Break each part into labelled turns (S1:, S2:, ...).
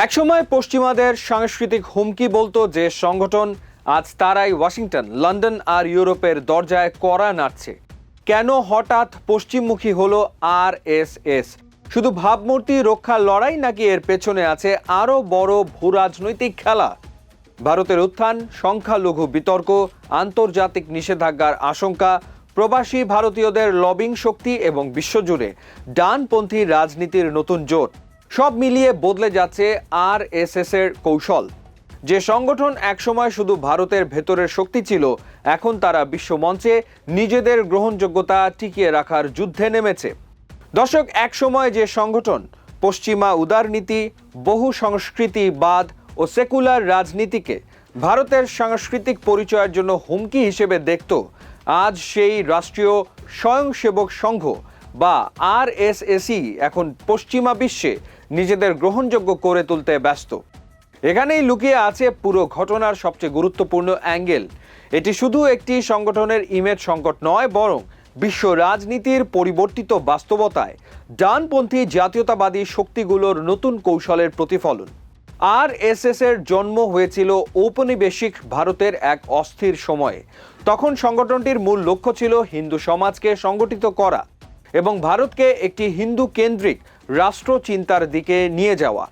S1: একসময় পশ্চিমাদের সাংস্কৃতিক হুমকি বলতো যে সংগঠন, আজ তারাই ওয়াশিংটন, লন্ডন আর ইউরোপের দরজায় কড়া নাড়ছে। কেন হঠাৎ পশ্চিমমুখী হলো আরএসএস? শুধু ভাবমূর্তি রক্ষার লড়াই, নাকি এর পেছনে আছে আরও বড় ভূরাজনৈতিক খেলা? ভারতের উত্থান, সংখ্যালঘু বিতর্ক, আন্তর্জাতিক নিষেধাজ্ঞার আশঙ্কা, প্রবাসী ভারতীয়দের লবিং শক্তি এবং বিশ্বজুড়ে ডানপন্থী রাজনীতির নতুন জোট, সব মিলিয়ে বদলে যাচ্ছে আরএসএস এর কৌশল। যে সংগঠন একসময় শুধু ভারতের ভেতরের শক্তি ছিল, এখন তারা বিশ্বমঞ্চে নিজেদের গ্রহণযোগ্যতা টিকিয়ে রাখার যুদ্ধে নেমেছে। দর্শক, একসময় যে সংগঠন পশ্চিমা উদারনীতি, বহু সংস্কৃতিবাদ ও সেকুলার রাজনীতিকে ভারতের সাংস্কৃতিক পরিচয়ের জন্য হুমকি হিসেবে দেখত, আজ সেই রাষ্ট্রীয় স্বয়ংসেবক সংঘ বা আরএসএসই এখন পশ্চিমা বিশ্বে নিজেদের গ্রহণযোগ্য করে তুলতে ব্যস্ত। এখানেই লুকিয়ে আছে পুরো ঘটনার সবচেয়ে গুরুত্বপূর্ণ অ্যাঙ্গেল। এটি শুধু একটি সংগঠনের ইমেজ সংকট নয়, বরং বিশ্ব রাজনীতির পরিবর্তিত বাস্তবতায় ডানপন্থী জাতীয়তাবাদী শক্তিগুলোর নতুন কৌশলের প্রতিফলন। আরএসএস এর জন্ম হয়েছিল ঔপনিবেশিক ভারতের এক অস্থির সময়ে। তখন সংগঠনটির মূল লক্ষ্য ছিল হিন্দু সমাজকে সংগঠিত করা এবং ভারতকে একটি হিন্দু কেন্দ্রিক রাষ্ট্র চিন্তার দিকে নিয়ে যাওয়া।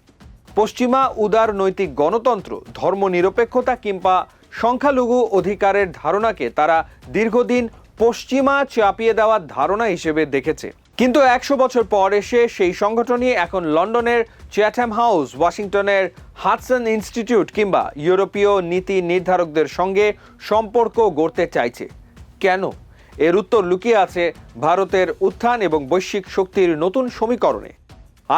S1: পশ্চিমা উদার নৈতিক গণতন্ত্র, ধর্মনিরপেক্ষতা কিংবা সংখ্যালঘু অধিকারের ধারণাকে তারা দীর্ঘদিন পশ্চিমা চাপিয়ে দেওয়ার ধারণা হিসেবে দেখেছে। কিন্তু 100 বছর পর এসে সেই সংগঠনই এখন লন্ডনের চ্যাটহ্যাম হাউস, ওয়াশিংটনের হাডসন ইনস্টিটিউট কিংবা ইউরোপীয় নীতি নির্ধারকদের সঙ্গে সম্পর্ক গড়তে চাইছে। কেন? এর উত্তর লুকিয়ে আছে ভারতের উত্থান এবং বৈশ্বিক শক্তির নতুন সমীকরণে।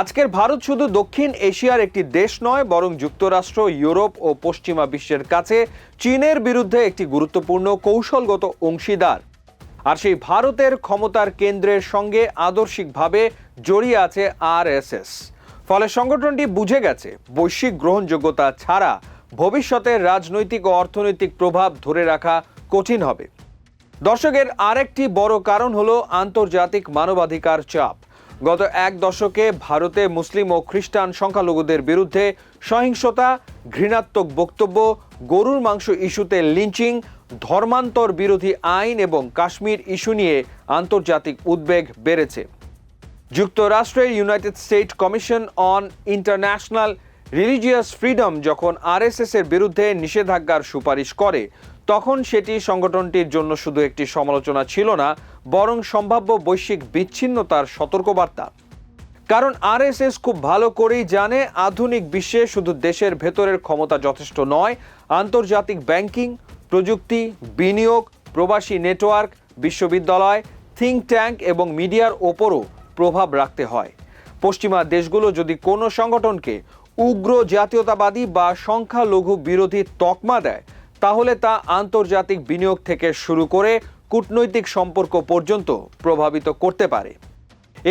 S1: আজকের ভারত শুধু দক্ষিণ এশিয়ার একটি দেশ নয়, বরং যুক্তরাষ্ট্র, ইউরোপ ও পশ্চিমা বিশ্বের কাছে চীনের বিরুদ্ধে একটি গুরুত্বপূর্ণ কৌশলগত অংশীদার। আর সেই ভারতের ক্ষমতার কেন্দ্রের সঙ্গে আদর্শিকভাবে জড়িয়ে আছে আরএসএস। ফলে সংগঠনটি বুঝে গেছে, বৈশ্বিক গ্রহণযোগ্যতা ছাড়া ভবিষ্যতের রাজনৈতিক ও অর্থনৈতিক প্রভাব ধরে রাখা কঠিন হবে। দর্শকের আরেকটি বড় কারণ হলো আন্তর্জাতিক মানবাধিকার চাপ। গত 1 দশকে ভারতে মুসলিম ও খ্রিস্টান সংখ্যালঘুদের বিরুদ্ধে সহিংসতা, ঘৃণাত্মক বক্তব্য, গরুর মাংস ইস্যুতে লিঞ্চিং, ধর্মান্তর বিরোধী আইন এবং কাশ্মীর ইস্যু নিয়ে আন্তর্জাতিক উদ্বেগ বেড়েছে। যুক্তরাষ্ট্রের United state commission on international religious freedom যখন আরএসএস এর বিরুদ্ধে নিষেধাজ্ঞার সুপারিশ করে, তখন সেটি সংগঠনটির জন্য শুধু একটি সমালোচনা ছিল না, বরং সম্ভাব্য বৈশ্বিক বিচ্ছিন্নতার সতর্কবার্তা। কারণ আরএসএস খুব ভালো করেই জানে, আধুনিক বিশ্বে শুধু দেশের ভেতরের ক্ষমতা যথেষ্ট নয়, আন্তর্জাতিক ব্যাংকিং, প্রযুক্তি, বিনিয়োগ, প্রবাসী নেটওয়ার্ক, বিশ্ববিদ্যালয়, থিঙ্ক ট্যাঙ্ক এবং মিডিয়ার ওপরও প্রভাব রাখতে হয়। পশ্চিমা দেশগুলো যদি কোনো সংগঠনকে উগ্র জাতীয়তাবাদী বা সংখ্যালঘু বিরোধী তকমা দেয়, তাহলে তা আন্তর্জাতিক বিনিয়োগ থেকে শুরু করে কূটনৈতিক সম্পর্ক পর্যন্ত প্রভাবিত করতে পারে।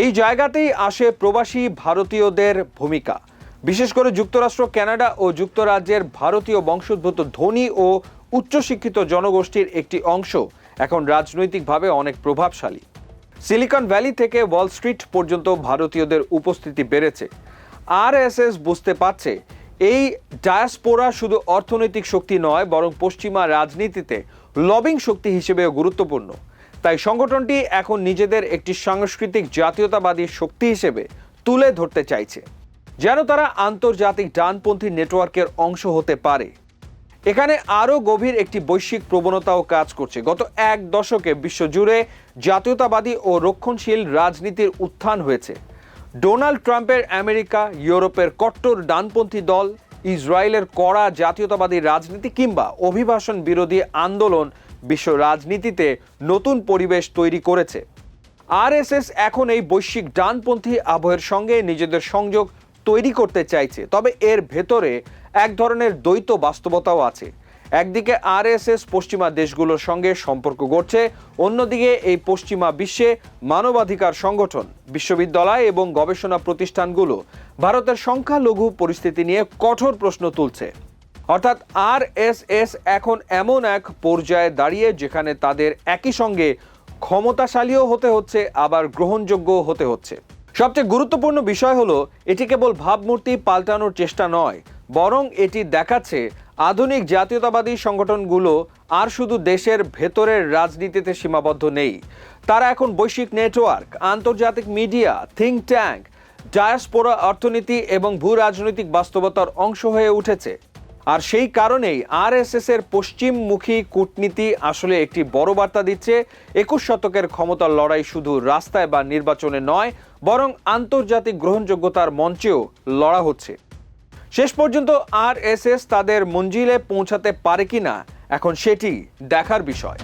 S1: এই জায়গাতেই আসে প্রবাসী ভারতীয়দের ভূমিকা। বিশেষ করে যুক্তরাষ্ট্র, কানাডা ও যুক্তরাজ্যের ভারতীয় বংশোদ্ভূত ধনী ও উচ্চশিক্ষিত জনগোষ্ঠীর একটি অংশ এখন রাজনৈতিকভাবে অনেক প্রভাবশালী। সিলিকন ভ্যালি থেকে ওয়াল স্ট্রিট পর্যন্ত ভারতীয়দের উপস্থিতি বেড়েছে। আরএসএস বুঝতে পারছে, এই ডায়াসপোরা শুধু অর্থনৈতিক শক্তি নয়, বরং পশ্চিমা রাজনীতিতে লবিং শক্তি হিসেবেও গুরুত্বপূর্ণ। তাই সংগঠনটি এখন নিজেদের একটি সাংস্কৃতিক জাতীয়তাবাদী শক্তি হিসেবে তুলে ধরতে চাইছে, যেন তারা আন্তর্জাতিক ডানপন্থী নেটওয়ার্কের অংশ হতে পারে। এখানে আরও গভীর একটি বৈশ্বিক প্রবণতাও কাজ করছে। গত 1 দশকে বিশ্বজুড়ে জাতীয়তাবাদী ও রক্ষণশীল রাজনীতির উত্থান হয়েছে। ডোনাল্ড ট্রাম্পের আমেরিকা, ইউরোপের কট্টর ডানপন্থী দল, ইসরায়েলের কড়া জাতীয়তাবাদী রাজনীতি কিংবা অভিবাসন বিরোধী আন্দোলন বিশ্ব রাজনীতিতে নতুন পরিবেশ তৈরি করেছে। আরএসএস এখন এই বৈশ্বিক ডানপন্থী আবহের সঙ্গে নিজেদের সংযোগ তৈরি করতে চাইছে। তবে এর ভেতরে এক ধরনের দ্বৈত বাস্তবতাও আছে। একদিকে আরএসএস পশ্চিমা দেশগুলোর সঙ্গে সম্পর্ক গড়ছে, অন্যদিকে এই পশ্চিমা বিশ্বে মানবাধিকার সংগঠন, বিশ্ববিদ্যালয় এবং গবেষণা প্রতিষ্ঠানগুলো ভারতের সংখ্যালঘু পরিস্থিতি নিয়ে কঠোর প্রশ্ন তুলছে। অর্থাৎ আরএসএস এখন এমন এক পর্যায়ে দাঁড়িয়ে যেখানে তাদের একই সঙ্গে ক্ষমতাশালীও হতে হচ্ছে, আবার গ্রহণযোগ্য হতে হচ্ছে। সবচেয়ে গুরুত্বপূর্ণ বিষয় হলো এটি কেবল ভাবমূর্তি পাল্টানোর চেষ্টা নয়, বরং এটি দেখাচ্ছে আধুনিক জাতীয়তাবাদী সংগঠনগুলো আর শুধু দেশের ভেতরের রাজনীতিতে সীমাবদ্ধ নেই। তারা এখন বৈশ্বিক নেটওয়ার্ক, আন্তর্জাতিক মিডিয়া, থিঙ্ক ট্যাঙ্ক, ডায়াসপোরা অর্থনীতি এবং ভূ রাজনৈতিক বাস্তবতার অংশ হয়ে উঠেছে। আর সেই কারণেই আরএসএস এর পশ্চিমমুখী কূটনীতি আসলে একটি বড় বার্তা দিচ্ছে, 21 শতকের ক্ষমতার লড়াই শুধু রাস্তায় বা নির্বাচনে নয়, বরং আন্তর্জাতিক গ্রহণযোগ্যতার মঞ্চেও লড়া হচ্ছে। শেষ পর্যন্ত আরএসএস তাদের মঞ্জিলে পৌঁছাতে পারে কিনা এখন সেটি দেখার বিষয়।